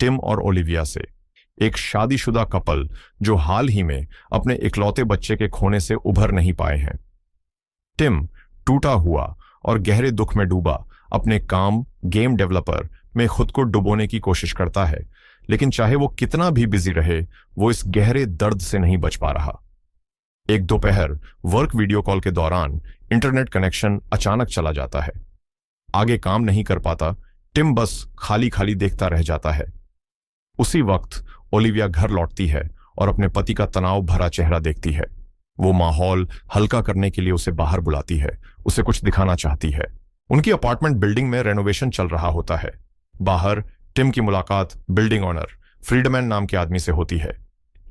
Tim और Olivia से, एक शादीशुदा कपल जो हाल ही में अपने इकलौते बच्चे के खोने से उभर नहीं पाए हैं। टिम टूटा हुआ और गहरे दुख में डूबा अपने काम गेम डेवलपर में खुद को डुबोने की कोशिश करता है, लेकिन चाहे वो कितना भी बिजी रहे, वो इस गहरे दर्द से नहीं बच पा रहा। एक दोपहर वर्क वीडियो कॉल के दौरान इंटरनेट कनेक्शन अचानक चला जाता है। आगे काम नहीं कर पाता, टिम बस खाली खाली देखता रह जाता है। उसी वक्त ओलिविया घर लौटती है और अपने पति का तनाव भरा चेहरा देखती है। वो माहौल हल्का करने के लिए उसे बाहर बुलाती है, उसे कुछ दिखाना चाहती है। उनकी अपार्टमेंट बिल्डिंग में रेनोवेशन चल रहा होता है। बाहर टिम की मुलाकात बिल्डिंग ओनर फ्रीडमैन नाम के आदमी से होती है।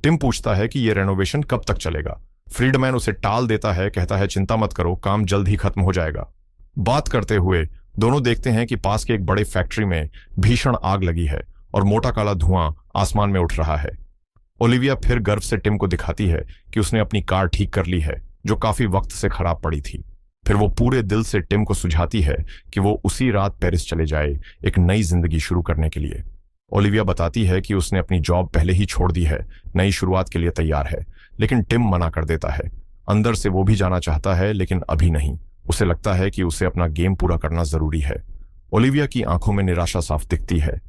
टिम पूछता है कि यह रेनोवेशन कब तक चलेगा। फ्रीडमैन उसे टाल देता है, कहता है चिंता मत करो, काम जल्द ही खत्म हो जाएगा। बात करते हुए दोनों देखते हैं कि पास के एक बड़े फैक्ट्री में भीषण आग लगी है और मोटा काला धुआं आसमान में उठ रहा है। ओलिविया फिर गर्व से टिम को दिखाती है कि उसने अपनी कार ठीक कर ली है, जो काफी वक्त से खराब पड़ी थी। फिर वो पूरे दिल से टिम को सुझाती है कि वो उसी रात पेरिस चले जाए, एक नई जिंदगी शुरू करने के लिए। ओलिविया बताती है कि उसने अपनी जॉब पहले ही छोड़ दी है, नई शुरुआत के लिए तैयार है, लेकिन टिम मना कर देता है। अंदर से वो भी जाना चाहता है, लेकिन अभी नहीं। उसे लगता है कि उसे अपना गेम पूरा करना जरूरी है। ओलिविया की आंखों में निराशा साफ दिखती है।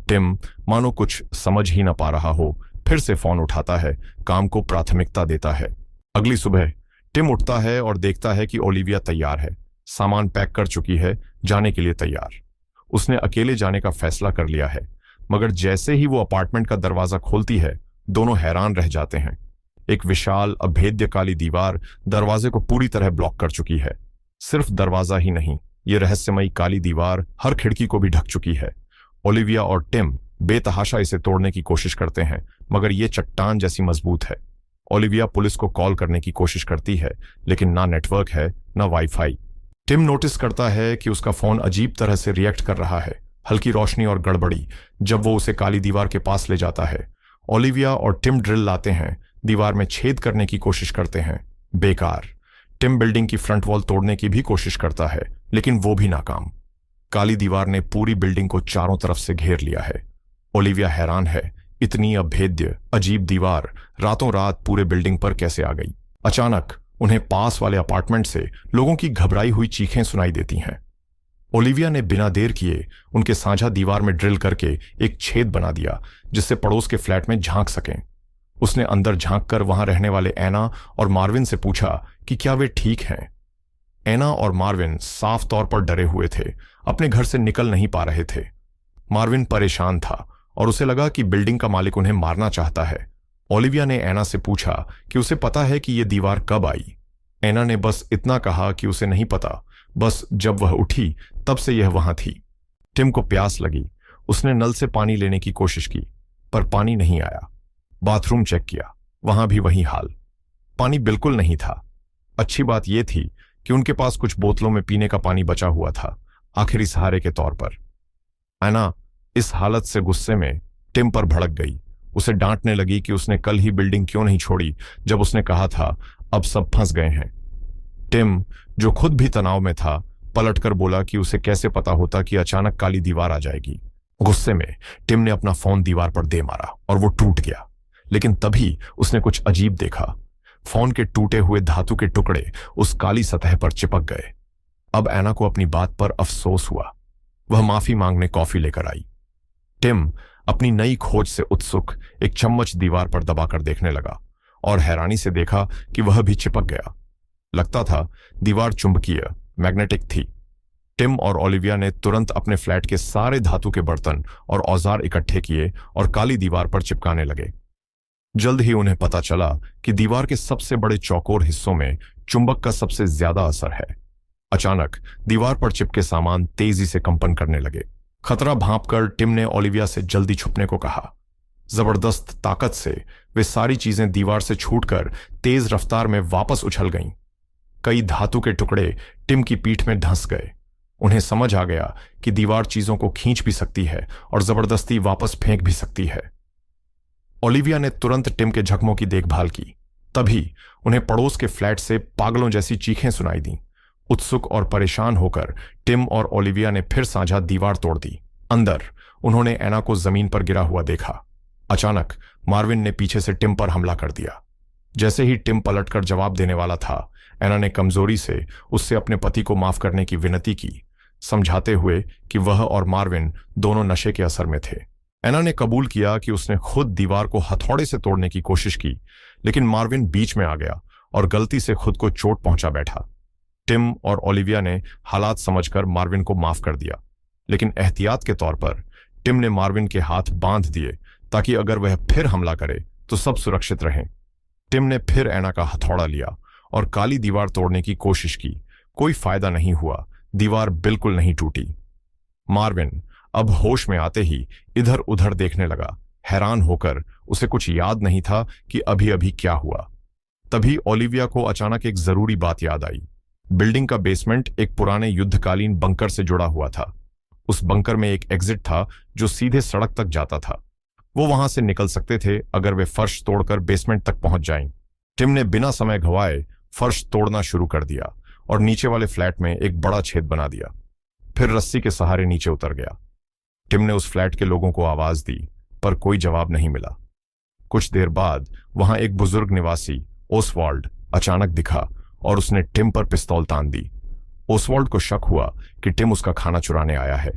टिम मानो कुछ समझ ही ना पा रहा हो, फिर से फोन उठाता है, काम को प्राथमिकता देता है। अगली सुबह टिम उठता है और देखता है कि ओलिविया तैयार है, सामान पैक कर चुकी है, जाने के लिए तैयार। उसने अकेले जाने का फैसला कर लिया है, मगर जैसे ही वो अपार्टमेंट का दरवाजा खोलती है, दोनों हैरान रह जाते हैं। एक विशाल अभेद्य काली दीवार दरवाजे को पूरी तरह ब्लॉक कर चुकी है। सिर्फ दरवाजा ही नहीं, ये रहस्यमयी काली दीवार हर खिड़की को भी ढक चुकी है। ओलिविया और टिम बेतहाशा इसे तोड़ने की कोशिश करते हैं, मगर ये चट्टान जैसी मजबूत है। ओलिविया पुलिस को कॉल करने की कोशिश करती है, लेकिन ना नेटवर्क है ना वाईफाई। टिम नोटिस करता है कि उसका फोन अजीब तरह से रिएक्ट कर रहा है, हल्की रोशनी और गड़बड़ी, जब वो उसे काली दीवार के पास ले जाता है। ओलिविया और टिम ड्रिल लाते हैं, दीवार में छेद करने की कोशिश करते हैं, बेकार। टिम बिल्डिंग की फ्रंट वॉल तोड़ने की भी कोशिश करता है, लेकिन वो भी नाकाम। काली दीवार ने पूरी बिल्डिंग को चारों तरफ से घेर लिया है। ओलिविया हैरान है, इतनी अभेद्य अजीब दीवार रातों रात पूरे बिल्डिंग पर कैसे आ गई। अचानक उन्हें पास वाले अपार्टमेंट से लोगों की घबराई हुई चीखें सुनाई देती हैं। ओलिविया ने बिना देर किए उनके साझा दीवार में ड्रिल करके एक छेद बना दिया, जिससे पड़ोस के फ्लैट में झांक सकें। उसने अंदर झांककर वहां रहने वाले एना और मार्विन से पूछा कि क्या वे ठीक हैं। एना और मार्विन साफ तौर पर डरे हुए थे, अपने घर से निकल नहीं पा रहे थे। मार्विन परेशान था और उसे लगा कि बिल्डिंग का मालिक उन्हें मारना चाहता है। ओलिविया ने एना से पूछा कि उसे पता है कि यह दीवार कब आई। एना ने बस इतना कहा कि उसे नहीं पता, बस जब वह उठी तब से यह वहां थी। टिम को प्यास लगी, उसने नल से पानी लेने की कोशिश की, पर पानी नहीं आया। बाथरूम चेक किया, वहां भी वही हाल, पानी बिल्कुल नहीं था। अच्छी बात यह थी कि उनके पास कुछ बोतलों में पीने का पानी बचा हुआ था, आखिरी सहारे के तौर पर। एना इस हालत से गुस्से में टिम पर भड़क गई। उसे डांटने लगी कि उसने कल ही बिल्डिंग क्यों नहीं छोड़ी, जब उसने कहा था अब सब फंस गए हैं। टिम, जो खुद भी तनाव में था, पलटकर बोला कि उसे कैसे पता होता कि अचानक काली दीवार आ जाएगी। गुस्से में टिम ने अपना फोन दीवार पर दे मारा और वो टूट गया। लेकिन तभी उसने कुछ अजीब देखा। फोन के टूटे हुए धातु के टुकड़े उस काली सतह पर चिपक गए। अब एना को अपनी बात पर अफसोस हुआ। वह माफी मांगने कॉफी लेकर आई। टिम अपनी नई खोज से उत्सुक एक चम्मच दीवार पर दबाकर देखने लगा और हैरानी से देखा कि वह भी चिपक गया। लगता था दीवार चुंबकीय मैग्नेटिक थी। टिम और ओलिविया ने तुरंत अपने फ्लैट के सारे धातु के बर्तन और औजार इकट्ठे किए और काली दीवार पर चिपकाने लगे। जल्द ही उन्हें पता चला कि दीवार के सबसे बड़े चौकोर हिस्सों में चुंबक का सबसे ज्यादा असर है। अचानक दीवार पर चिपके सामान तेजी से कंपन करने लगे। खतरा भांपकर टिम ने ओलिविया से जल्दी छुपने को कहा। जबरदस्त ताकत से वे सारी चीजें दीवार से छूटकर तेज रफ्तार में वापस उछल गईं। कई धातु के टुकड़े टिम की पीठ में धंस गए। उन्हें समझ आ गया कि दीवार चीजों को खींच भी सकती है और जबरदस्ती वापस फेंक भी सकती है। ओलिविया ने तुरंत टिम के जख्मों की देखभाल की। तभी उन्हें पड़ोस के फ्लैट से पागलों जैसी चीखें सुनाई दी। उत्सुक और परेशान होकर टिम और ओलिविया ने फिर साझा दीवार तोड़ दी। अंदर उन्होंने एना को जमीन पर गिरा हुआ देखा। अचानक मार्विन ने पीछे से टिम पर हमला कर दिया। जैसे ही टिम पलटकर जवाब देने वाला था, एना ने कमजोरी से उससे अपने पति को माफ करने की विनती की, समझाते हुए कि वह और मार्विन दोनों नशे के असर में थे। एना ने कबूल किया कि उसने खुद दीवार को हथौड़े से तोड़ने की कोशिश की, लेकिन मार्विन बीच में आ गया और गलती से खुद को चोट पहुंचा बैठा। टिम और ओलिविया ने हालात समझकर मार्विन को माफ कर दिया, लेकिन एहतियात के तौर पर टिम ने मार्विन के हाथ बांध दिए ताकि अगर वह फिर हमला करे तो सब सुरक्षित रहें। टिम ने फिर एना का हथौड़ा लिया और काली दीवार तोड़ने की कोशिश की। कोई फायदा नहीं हुआ, दीवार बिल्कुल नहीं टूटी। मार्विन अब होश में आते ही इधर उधर देखने लगा। हैरान होकर उसे कुछ याद नहीं था कि अभी अभी क्या हुआ। तभी ओलिविया को अचानक एक जरूरी बात याद आई। बिल्डिंग का बेसमेंट एक पुराने युद्धकालीन बंकर से जुड़ा हुआ था। उस बंकर में एक एग्जिट था जो सीधे सड़क तक जाता था। वो वहां से निकल सकते थे अगर वे फर्श तोड़कर बेसमेंट तक पहुंच जाएं। टिम ने बिना समय गंवाए फर्श तोड़ना शुरू कर दिया और नीचे वाले फ्लैट में एक बड़ा छेद बना दिया। फिर रस्सी के सहारे नीचे उतर गया। टिम ने उस फ्लैट के लोगों को आवाज दी, पर कोई जवाब नहीं मिला। कुछ देर बाद वहां एक बुजुर्ग निवासी ओसवाल्ड अचानक दिखा और उसने टिम पर पिस्तौल तान दी। ओसवाल्ड को शक हुआ कि टिम उसका खाना चुराने आया है।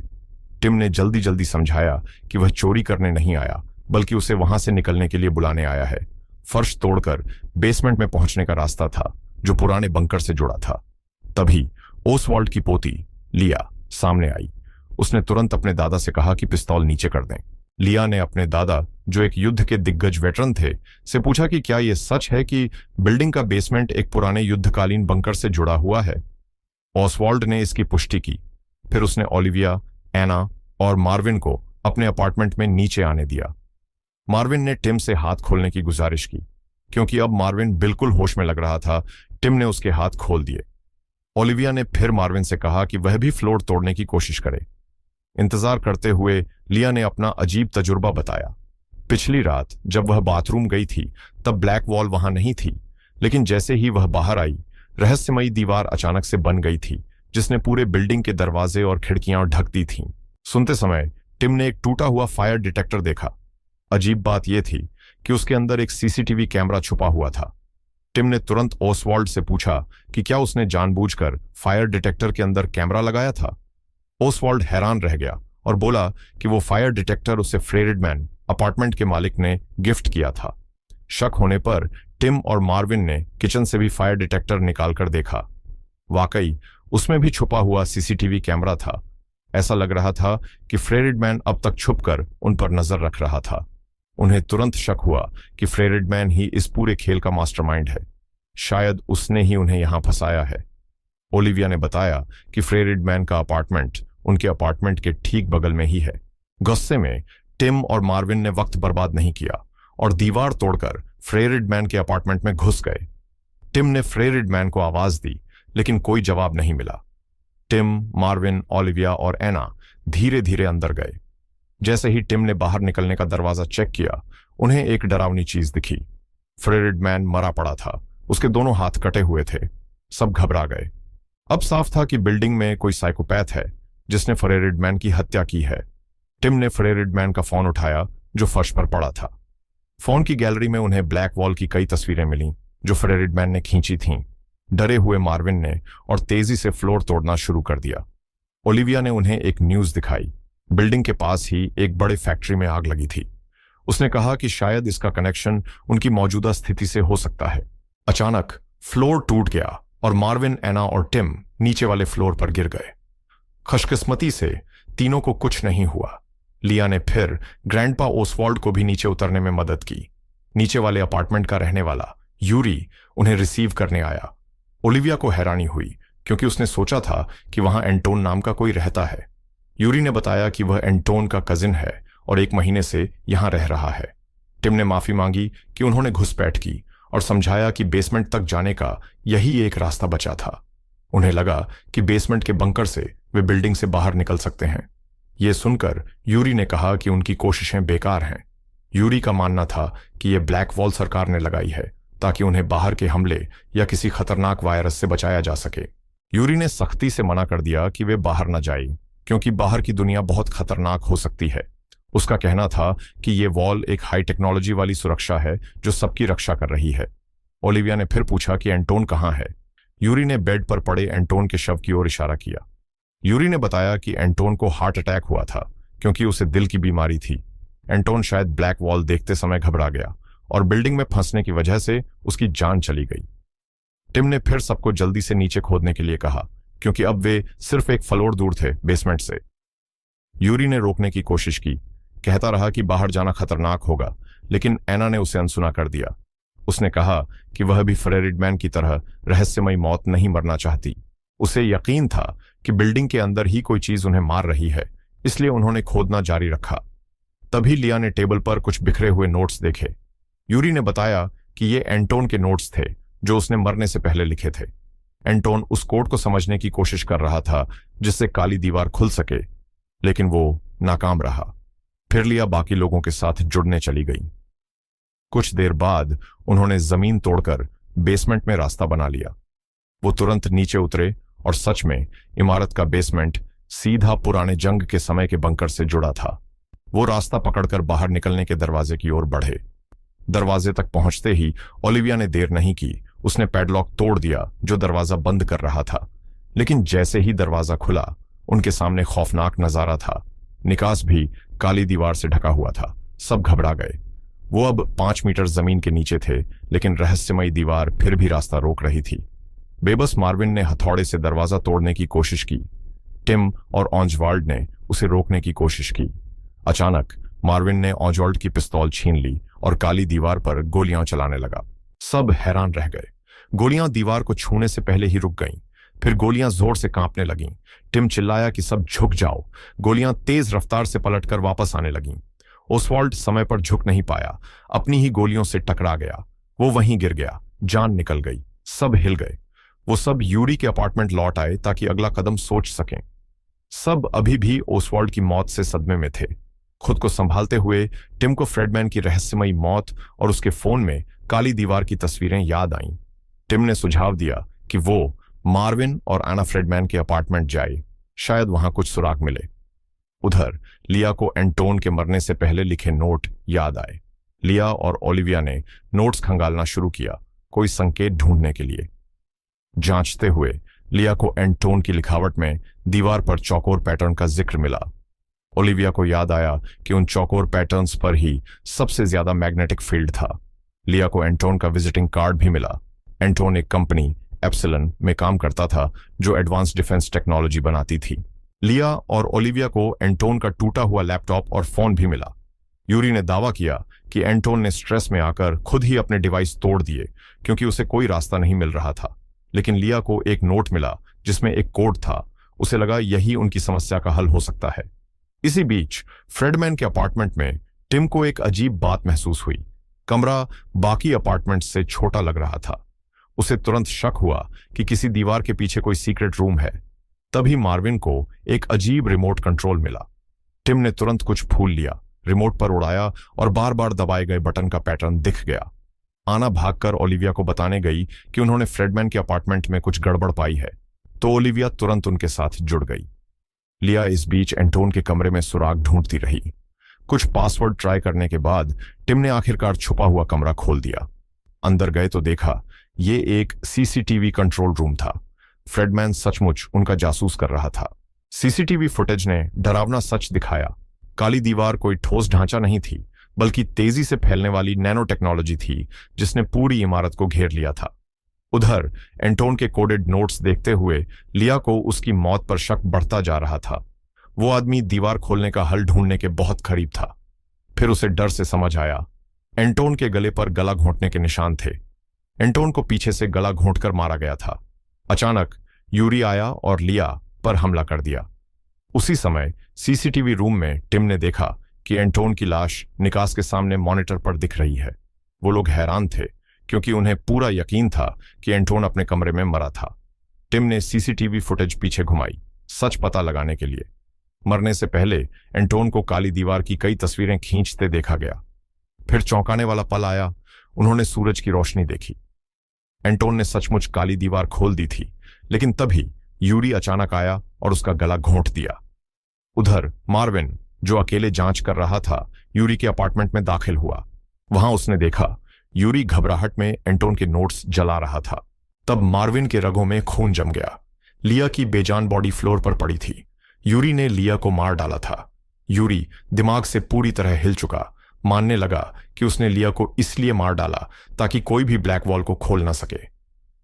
टिम ने जल्दी जल्दी समझाया कि वह चोरी करने नहीं आया, बल्कि उसे वहां से निकलने के लिए बुलाने आया है। फर्श तोड़कर बेसमेंट में पहुंचने का रास्ता था जो पुराने बंकर से जुड़ा था। तभी ओसवाल्ड की पोती लिया सामने आई। उसने तुरंत अपने दादा से कहा कि पिस्तौल नीचे कर दें। लिया ने अपने दादा, जो एक युद्ध के दिग्गज वेटरन थे, से पूछा कि क्या यह सच है कि बिल्डिंग का बेसमेंट एक पुराने युद्धकालीन बंकर से जुड़ा हुआ है। ओसवाल्ड ने इसकी पुष्टि की। फिर उसने ओलिविया, एना और मार्विन को अपने अपार्टमेंट में नीचे आने दिया। मार्विन ने टिम से हाथ खोलने की गुजारिश की। क्योंकि अब मार्विन बिल्कुल होश में लग रहा था, टिम ने उसके हाथ खोल दिए। ओलिविया ने फिर मार्विन से कहा कि वह भी फ्लोर तोड़ने की कोशिश करे। इंतजार करते हुए लिया ने अपना अजीब तजुर्बा बताया। पिछली रात जब वह बाथरूम गई थी तब ब्लैक वॉल वहां नहीं थी, लेकिन जैसे ही वह बाहर आई, रहस्यमयी दीवार अचानक से बन गई थी जिसने पूरे बिल्डिंग के दरवाजे और खिड़कियां ढक दी थीं। सुनते समय टिम ने एक टूटा हुआ फायर डिटेक्टर देखा। अजीब बात यह थी कि उसके अंदर एक सीसीटीवी कैमरा छुपा हुआ था। टिम ने तुरंत ओसवाल्ड से पूछा कि क्या उसने जानबूझकर फायर डिटेक्टर के अंदर कैमरा लगाया था। ओसवाल्ड हैरान रह गया और बोला कि वो फायर डिटेक्टर उसे फ्रेरिडमैन अपार्टमेंट के मालिक ने गिफ्ट किया था। शक होने पर टिम और मार्विन ने किचन से भी फायर डिटेक्टर निकालकर देखा। वाकई उसमें भी छुपा हुआ सीसीटीवी कैमरा था। ऐसा लग रहा था कि फ्रेरिडमैन अब तक छुपकर उन पर नजर रख रहा था। उन्हें तुरंत शक हुआ कि फ्रेरिडमैन ही इस पूरे खेल का मास्टरमाइंड है। शायद उसने ही उन्हें यहां फंसाया है। ओलिविया ने बताया कि फ्रेरिडमैन का अपार्टमेंट उनके अपार्टमेंट के ठीक बगल में ही है। गुस्से में टिम और मार्विन ने वक्त बर्बाद नहीं किया और दीवार तोड़कर फ्रेरिडमैन के अपार्टमेंट में घुस गए। टिम ने फ्रेरिडमैन को आवाज दी, लेकिन कोई जवाब नहीं मिला। टिम, मार्विन, ओलिविया और एना धीरे धीरे अंदर गए। जैसे ही टिम ने बाहर निकलने का दरवाजा चेक किया, उन्हें एक डरावनी चीज दिखी। फ्रेरिडमैन मरा पड़ा था। उसके दोनों हाथ कटे हुए थे। सब घबरा गए। अब साफ था कि बिल्डिंग में कोई साइकोपैथ है जिसने फ्रेरिडमैन की हत्या की है। टिम ने फ्रेरिडमैन का फोन उठाया जो फर्श पर पड़ा था। फोन की गैलरी में उन्हें ब्लैक वॉल की कई तस्वीरें मिलीं जो फ्रेरिडमैन ने खींची थीं। डरे हुए मार्विन ने और तेजी से फ्लोर तोड़ना शुरू कर दिया। ओलिविया ने उन्हें एक न्यूज दिखाई। बिल्डिंग के पास ही एक बड़े फैक्ट्री में आग लगी थी। उसने कहा कि शायद इसका कनेक्शन उनकी मौजूदा स्थिति से हो सकता है। अचानक फ्लोर टूट गया और मार्विन, एना और टिम नीचे वाले फ्लोर पर गिर गए। खुशकिस्मती से तीनों को कुछ नहीं हुआ। लिया ने फिर ग्रैंडपा ओसवाल्ड को भी नीचे उतरने में मदद की। नीचे वाले अपार्टमेंट का रहने वाला यूरी उन्हें रिसीव करने आया। ओलिविया को हैरानी हुई क्योंकि उसने सोचा था कि वहां एंटोन नाम का कोई रहता है। यूरी ने बताया कि वह एंटोन का कजिन है और 1 महीने से यहां रह रहा है। टिम ने माफी मांगी कि उन्होंने घुसपैठ की और समझाया कि बेसमेंट तक जाने का यही एक रास्ता बचा था। उन्हें लगा कि बेसमेंट के बंकर से वे बिल्डिंग से बाहर निकल सकते हैं। यह सुनकर यूरी ने कहा कि उनकी कोशिशें बेकार हैं। यूरी का मानना था कि यह ब्लैक वॉल सरकार ने लगाई है ताकि उन्हें बाहर के हमले या किसी खतरनाक वायरस से बचाया जा सके। यूरी ने सख्ती से मना कर दिया कि वे बाहर न जाएं, क्योंकि बाहर की दुनिया बहुत खतरनाक हो सकती है। उसका कहना था कि ये वॉल एक हाई टेक्नोलॉजी वाली सुरक्षा है जो सबकी रक्षा कर रही है। ओलिविया ने फिर पूछा कि एंटोन कहाँ है। यूरी ने बेड पर पड़े एंटोन के शव की ओर इशारा किया। यूरी ने बताया कि एंटोन को हार्ट अटैक हुआ था क्योंकि उसे दिल की बीमारी थी। एंटोन शायद ब्लैक वॉल देखते समय घबरा गया और बिल्डिंग में फंसने की वजह से उसकी जान चली गई। टिम ने फिर सबको जल्दी से नीचे खोदने के लिए कहा क्योंकि अब वे सिर्फ एक फ्लोर दूर थे बेसमेंट से। यूरी ने रोकने की कोशिश की, कहता रहा कि बाहर जाना खतरनाक होगा, लेकिन एना ने उसे अनसुना कर दिया। उसने कहा कि वह भी फ्रेडमैन की तरह रहस्यमयी मौत नहीं मरना चाहती। उसे यकीन था कि बिल्डिंग के अंदर ही कोई चीज उन्हें मार रही है, इसलिए उन्होंने खोदना जारी रखा। तभी लिया ने टेबल पर कुछ बिखरे हुए नोट्स देखे। यूरी ने बताया कि ये एंटोन के नोट्स थे जो उसने मरने से पहले लिखे थे। एंटोन उस कोड को समझने की कोशिश कर रहा था जिससे काली दीवार खुल सके, लेकिन वो नाकाम रहा। फिर लिया बाकी लोगों के साथ जुड़ने चली गई। कुछ देर बाद उन्होंने जमीन तोड़कर बेसमेंट में रास्ता बना लिया। वो तुरंत नीचे उतरे और सच में इमारत का बेसमेंट सीधा पुराने जंग के समय के बंकर से जुड़ा था। वो रास्ता पकड़कर बाहर निकलने के दरवाजे की ओर बढ़े। दरवाजे तक पहुंचते ही ओलिविया ने देर नहीं की। उसने पैडलॉक तोड़ दिया जो दरवाजा बंद कर रहा था, लेकिन जैसे ही दरवाजा खुला उनके सामने खौफनाक नजारा था। निकास भी काली दीवार से ढका हुआ था। सब घबरा गए। वो अब 5 मीटर जमीन के नीचे थे, लेकिन रहस्यमयी दीवार फिर भी रास्ता रोक रही थी। बेबस मार्विन ने हथौड़े से दरवाजा तोड़ने की कोशिश की। टिम और ऑन्जवाल्ड ने उसे रोकने की कोशिश की। अचानक मार्विन ने ऑन्जवाल्ड की पिस्तौल छीन ली और काली दीवार पर गोलियां चलाने लगा। सब हैरान रह गए। गोलियां दीवार को छूने से पहले ही रुक गईं। फिर गोलियां जोर से कांपने लगीं। टिम चिल्लाया कि सब झुक जाओ। गोलियां तेज रफ्तार से पलटकर वापस आने लगीं। ओसवाल्ड समय पर झुक नहीं पाया, अपनी ही गोलियों से टकरा गया। वो वहीं गिर गया, जान निकल गई। सब हिल गए। वो सब यूरी के अपार्टमेंट लौट आए ताकि अगला कदम सोच सकें। सब अभी भी ओसवाल्ड की मौत से सदमे में थे। खुद को संभालते हुए टिम को फ्रेडमैन की रहस्यमयी मौत और उसके फोन में काली दीवार की तस्वीरें याद आईं। टिम ने सुझाव दिया कि वो मार्विन और एना फ्रेडमैन के अपार्टमेंट जाए, शायद वहां कुछ सुराग मिले। उधर लिया को एंटोन के मरने से पहले लिखे नोट याद आए। लिया और ओलिविया ने नोट्स खंगालना शुरू किया, कोई संकेत ढूंढने के लिए। जांचते हुए लिया को एंटोन की लिखावट में दीवार पर चौकोर पैटर्न का जिक्र मिला। ओलिविया को याद आया कि उन चौकोर पैटर्न्स पर ही सबसे ज्यादा मैग्नेटिक फील्ड था। लिया को एंटोन का विजिटिंग कार्ड भी मिला। एंटोन एक कंपनी एप्सिलॉन में काम करता था जो एडवांस डिफेंस टेक्नोलॉजी बनाती थी। लिया और ओलिविया को एंटोन का टूटा हुआ लैपटॉप और फोन भी मिला। यूरी ने दावा किया कि एंटोन ने स्ट्रेस में आकर खुद ही अपने डिवाइस तोड़ दिए क्योंकि उसे कोई रास्ता नहीं मिल रहा था। लेकिन लिया को एक नोट मिला जिसमें एक कोड था। उसे लगा यही उनकी समस्या का हल हो सकता है। इसी बीच फ्रेडमैन के अपार्टमेंट में टिम को एक अजीब बात महसूस हुई। कमरा बाकी अपार्टमेंट से छोटा लग रहा था। उसे तुरंत शक हुआ कि किसी दीवार के पीछे कोई सीक्रेट रूम है। तभी मार्विन को एक अजीब रिमोट कंट्रोल मिला। टिम ने तुरंत कुछ फूल लिया, रिमोट पर उड़ाया और बार बार दबाए गए बटन का पैटर्न दिख गया। आना भागकर ओलिविया को बताने गई कि उन्होंने फ्रेडमैन के अपार्टमेंट में कुछ गड़बड़ पाई है, तो ओलिविया तुरंत उनके साथ जुड़ गई। लिया इस बीच एंटोन के कमरे में सुराग ढूंढती रही। कुछ पासवर्ड ट्राई करने के बाद टिम ने आखिरकार छुपा हुआ कमरा खोल दिया। अंदर गए तो देखा ये एक सीसीटीवी कंट्रोल रूम था। फ्रेडमैन सचमुच उनका जासूस कर रहा था। सीसीटीवी फुटेज ने डरावना सच दिखाया। काली दीवार कोई ठोस ढांचा नहीं थी, बल्कि तेजी से फैलने वाली नैनो टेक्नोलॉजी थी जिसने पूरी इमारत को घेर लिया था। उधर एंटोन के कोडेड नोट्स देखते हुए लिया को उसकी मौत पर शक बढ़ता जा रहा था। वो आदमी दीवार खोलने का हल ढूंढने के बहुत करीब था। फिर उसे डर से समझ आया, एंटोन के गले पर गला घोंटने के निशान थे। एंटोन को पीछे से गला घोंटकर मारा गया था। अचानक यूरी आया और लिया पर हमला कर दिया। उसी समय सीसीटीवी रूम में टिम ने देखा कि एंटोन की लाश निकास के सामने मॉनिटर पर दिख रही है। वो लोग हैरान थे क्योंकि उन्हें पूरा यकीन था कि एंटोन अपने कमरे में मरा था। टिम ने सीसीटीवी फुटेज पीछे घुमाई, सच पता लगाने के लिए। मरने से पहले एंटोन को काली दीवार की कई तस्वीरें खींचते देखा गया। फिर चौंकाने वाला पल आया, उन्होंने सूरज की रोशनी देखी। एंटोन ने सचमुच काली दीवार खोल दी थी, लेकिन तभी यूरी अचानक आया और उसका गला घोंट दिया। उधर मार्विन जो अकेले जांच कर रहा था, यूरी के अपार्टमेंट में दाखिल हुआ। वहां उसने देखा यूरी घबराहट में एंटोन के नोट्स जला रहा था। तब मार्विन के रगों में खून जम गया। लिया की बेजान बॉडी फ्लोर पर पड़ी थी। यूरी ने लिया को मार डाला था। यूरी दिमाग से पूरी तरह हिल चुका, मानने लगा कि उसने लिया को इसलिए मार डाला ताकि कोई भी ब्लैक वॉल को खोल ना सके।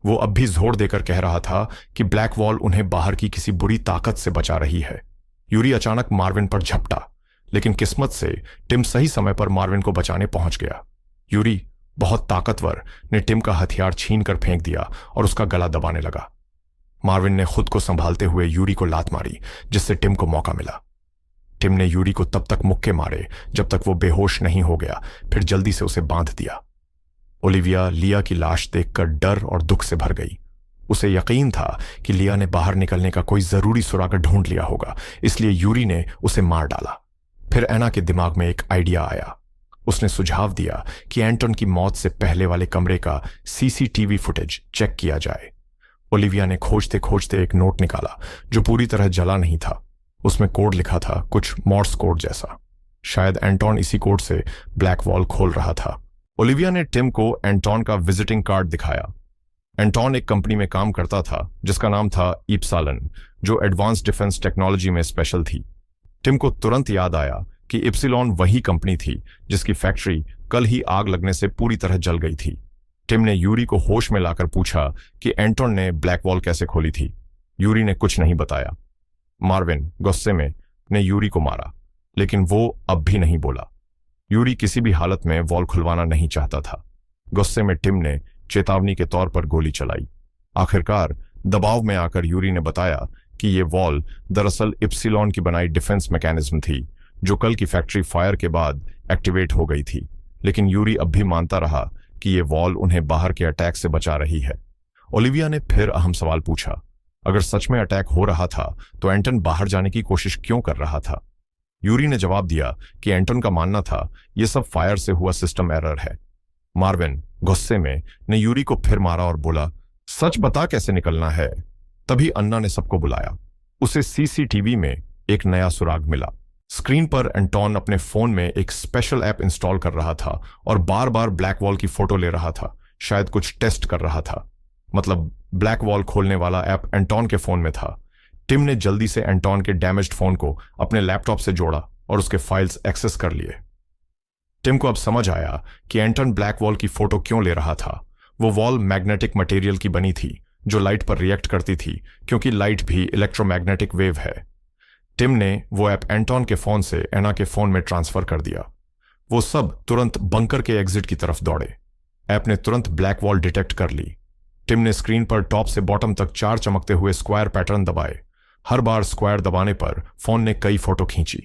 वो अब भी जोर देकर कह रहा था कि ब्लैक वॉल उन्हें बाहर की किसी बुरी ताकत से बचा रही है। यूरी अचानक मार्विन पर झपटा, लेकिन किस्मत से टिम सही समय पर मार्विन को बचाने पहुंच गया। यूरी बहुत ताकतवर ने टिम का हथियार छीन कर फेंक दिया और उसका गला दबाने लगा। मार्विन ने खुद को संभालते हुए यूरी को लात मारी, जिससे टिम को मौका मिला। टिम ने यूरी को तब तक मुक्के मारे जब तक वो बेहोश नहीं हो गया, फिर जल्दी से उसे बांध दिया। ओलिविया लिया की लाश देखकर डर और दुख से भर गई। उसे यकीन था कि लिया ने बाहर निकलने का कोई जरूरी सुराग ढूंढ लिया होगा, इसलिए यूरी ने उसे मार डाला। फिर एना के दिमाग में एक आइडिया आया। उसने सुझाव दिया कि एंटन की मौत से पहले वाले कमरे का सीसीटीवी फुटेज चेक किया जाए। ओलिविया ने खोजते खोजते एक नोट निकाला जो पूरी तरह जला नहीं था। उसमें कोड लिखा था, कुछ मॉर्स कोड जैसा। शायद एंटोन इसी कोड से ब्लैक वॉल खोल रहा था। ओलिविया ने टिम को एंटोन का विजिटिंग कार्ड दिखाया। एंटोन एक कंपनी में काम करता था जिसका नाम था इप्सिलॉन, जो एडवांस डिफेंस टेक्नोलॉजी में स्पेशल थी। टिम को तुरंत याद आया कि इप्सिलॉन वही कंपनी थी जिसकी फैक्ट्री कल ही आग लगने से पूरी तरह जल गई थी। टिम ने यूरी को होश में लाकर पूछा कि एंटोन ने ब्लैक वॉल कैसे खोली थी। यूरी ने कुछ नहीं बताया। मार्विन गुस्से में ने यूरी को मारा, लेकिन वो अब भी नहीं बोला। यूरी किसी भी हालत में वॉल खुलवाना नहीं चाहता था। गुस्से में टिम ने चेतावनी के तौर पर गोली चलाई। आखिरकार दबाव में आकर यूरी ने बताया कि ये वॉल दरअसल इप्सिलॉन की बनाई डिफेंस मैकेनिज्म थी, जो कल की फैक्ट्री फायर के बाद एक्टिवेट हो गई थी। लेकिन यूरी अब भी मानता रहा कि ये वॉल उन्हें बाहर के अटैक से बचा रही है। ओलिविया ने फिर अहम सवाल पूछा, अगर सच में अटैक हो रहा था तो एंटन बाहर जाने की कोशिश क्यों कर रहा था? यूरी ने जवाब दिया कि एंटन का मानना था यह सब फायर से हुआ सिस्टम एरर है। मार्विन गुस्से में ने यूरी को फिर मारा और बोला, सच बता कैसे निकलना है। तभी अन्ना ने सबको बुलाया। उसे सीसीटीवी में एक नया सुराग मिला। स्क्रीन पर एंटोन अपने फोन में एक स्पेशल ऐप इंस्टॉल कर रहा था और बार बार ब्लैक वॉल की फोटो ले रहा था। शायद कुछ टेस्ट कर रहा था। मतलब ब्लैक वॉल खोलने वाला ऐप एंटोन के फोन में था। टिम ने जल्दी से एंटोन के डैमेज्ड फोन को अपने लैपटॉप से जोड़ा और उसके फाइल्स एक्सेस कर लिए। टिम को अब समझ आया कि एंटन ब्लैक वॉल की फोटो क्यों ले रहा था। वो वॉल मैग्नेटिक मटेरियल की बनी थी जो लाइट पर रिएक्ट करती थी, क्योंकि लाइट भी इलेक्ट्रोमैग्नेटिक वेव है। टिम ने वो ऐप एंटोन के फोन से एना के फोन में ट्रांसफर कर दिया। वो सब तुरंत बंकर के एग्जिट की तरफ दौड़े। ऐप ने तुरंत ब्लैक वॉल डिटेक्ट कर ली। टिम ने स्क्रीन पर टॉप से बॉटम तक 4 चमकते हुए स्क्वायर पैटर्न दबाए। हर बार स्क्वायर दबाने पर फोन ने कई फोटो खींची।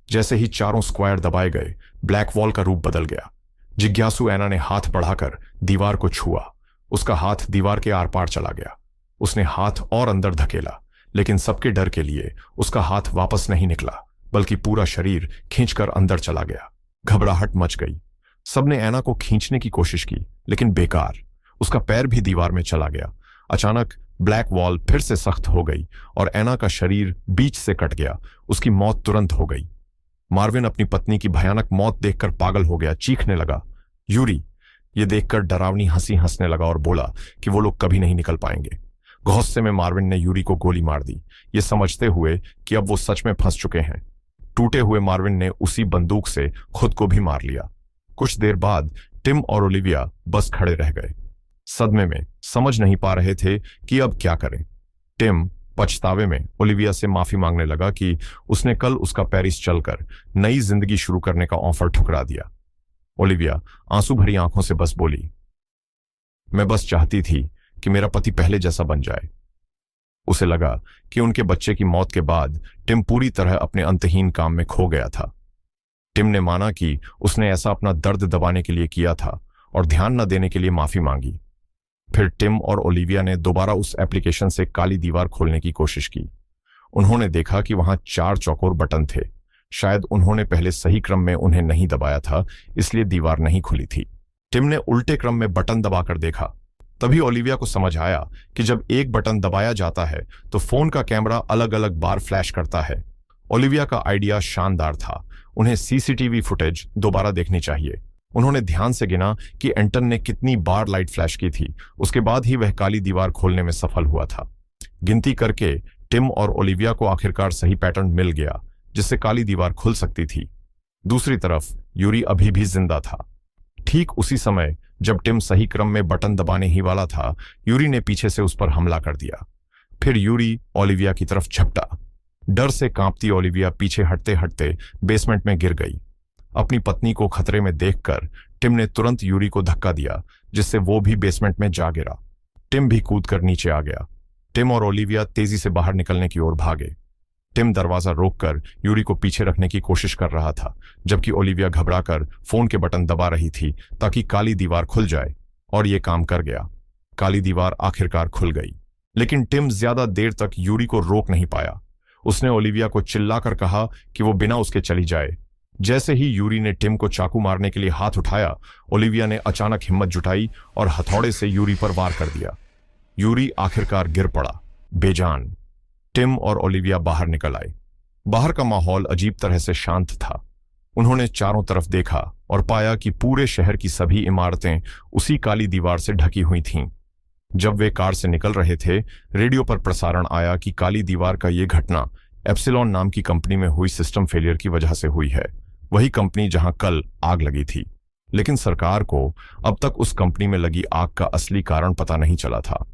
जैसे ही चारों स्क्वायर दबाए गए, ब्लैक वॉल का रूप बदल गया। जिज्ञासु एना ने हाथ बढ़ाकर दीवार को छुआ। उसका हाथ दीवार के आर पार चला गया। उसने हाथ और अंदर धकेला, लेकिन सबके डर के लिए उसका हाथ वापस नहीं निकला, बल्कि पूरा शरीर खींचकर अंदर चला गया। घबराहट मच गई। सबने एना को खींचने की कोशिश की, लेकिन बेकार। उसका पैर भी दीवार में चला गया। अचानक ब्लैक वॉल फिर से सख्त हो गई और एना का शरीर बीच से कट गया। उसकी मौत तुरंत हो गई। मार्विन अपनी पत्नी की भयानक मौत देखकर पागल हो गया, चीखने लगा। यूरी ये देखकर डरावनी हंसी हंसने लगा और बोला कि वो लोग कभी नहीं निकल पाएंगे। गुस्से में मार्विन ने यूरी को गोली मार दी, ये समझते हुए कि अब वो सच में फंस चुके हैं। टूटे हुए मार्विन ने उसी बंदूक से खुद को भी मार लिया। कुछ देर बाद टिम और ओलिविया बस खड़े रह गए, सदमे में, समझ नहीं पा रहे थे कि अब क्या करें। टिम पछतावे में ओलिविया से माफी मांगने लगा कि उसने कल उसका पेरिस चलकर नई जिंदगी शुरू करने का ऑफर ठुकरा दिया। ओलिविया आंसू भरी आंखों से बस बोली, मैं बस चाहती थी कि मेरा पति पहले जैसा बन जाए। उसे लगा कि उनके बच्चे की मौत के बाद टिम पूरी तरह अपने अंतहीन काम में खो गया था। टिम ने माना कि उसने ऐसा अपना दर्द दबाने के लिए किया था और ध्यान न देने के लिए माफी मांगी। फिर टिम और ओलिविया ने दोबारा उस एप्लीकेशन से काली दीवार खोलने की कोशिश की। उन्होंने देखा कि वहां 4 चौकोर बटन थे। शायद उन्होंने पहले सही क्रम में उन्हें नहीं दबाया था, इसलिए दीवार नहीं खुली थी। टिम ने उल्टे क्रम में बटन दबाकर देखा। तभी ओलिविया को समझ आया कि जब एक बटन दबाया जाता है तो फोन का कैमरा अलग अलग बार फ्लैश करता है। ओलिविया का आइडिया शानदार था। उन्हें सीसीटीवी फुटेज दोबारा देखनी चाहिए। उन्होंने ध्यान से गिना कि एंटन ने कितनी बार लाइट फ्लैश की थी। उसके बाद ही वह काली दीवार खोलने में सफल हुआ था। गिनती करके टिम और ओलिविया को आखिरकार सही पैटर्न मिल गया, जिससे काली दीवार खुल सकती थी। दूसरी तरफ यूरी अभी भी जिंदा था। ठीक उसी समय जब टिम सही क्रम में बटन दबाने ही वाला था, यूरी ने पीछे से उस पर हमला कर दिया। फिर यूरी ओलिविया की तरफ झपटा। डर से कांपती ओलिविया पीछे हटते हटते बेसमेंट में गिर गई। अपनी पत्नी को खतरे में देखकर टिम ने तुरंत यूरी को धक्का दिया, जिससे वो भी बेसमेंट में जा गिरा। टिम भी कूदकर नीचे आ गया। टिम और ओलिविया तेजी से बाहर निकलने की ओर भागे। टिम दरवाजा रोककर यूरी को पीछे रखने की कोशिश कर रहा था, जबकि ओलिविया घबराकर फोन के बटन दबा रही थी ताकि काली दीवार खुल जाए, और ये काम कर गया। काली दीवार आखिरकार खुल गई, लेकिन टिम ज्यादा देर तक यूरी को रोक नहीं पाया। उसने ओलिविया को चिल्लाकर कहा कि वो बिना उसके चली जाए। जैसे ही यूरी ने टिम को चाकू मारने के लिए हाथ उठाया, ओलिविया ने अचानक हिम्मत जुटाई और हथौड़े से यूरी पर वार कर दिया। यूरी आखिरकार गिर पड़ा, बेजान। टिम और ओलिविया बाहर निकल आए। बाहर का माहौल अजीब तरह से शांत था। उन्होंने चारों तरफ देखा और पाया कि पूरे शहर की सभी इमारतें उसी काली दीवार से ढकी हुई थीं। जब वे कार से निकल रहे थे, रेडियो पर प्रसारण आया कि काली दीवार का ये घटना एप्सिलॉन नाम की कंपनी में हुई सिस्टम फेलियर की वजह से हुई है। वही कंपनी जहां कल आग लगी थी। लेकिन सरकार को अब तक उस कंपनी में लगी आग का असली कारण पता नहीं चला था।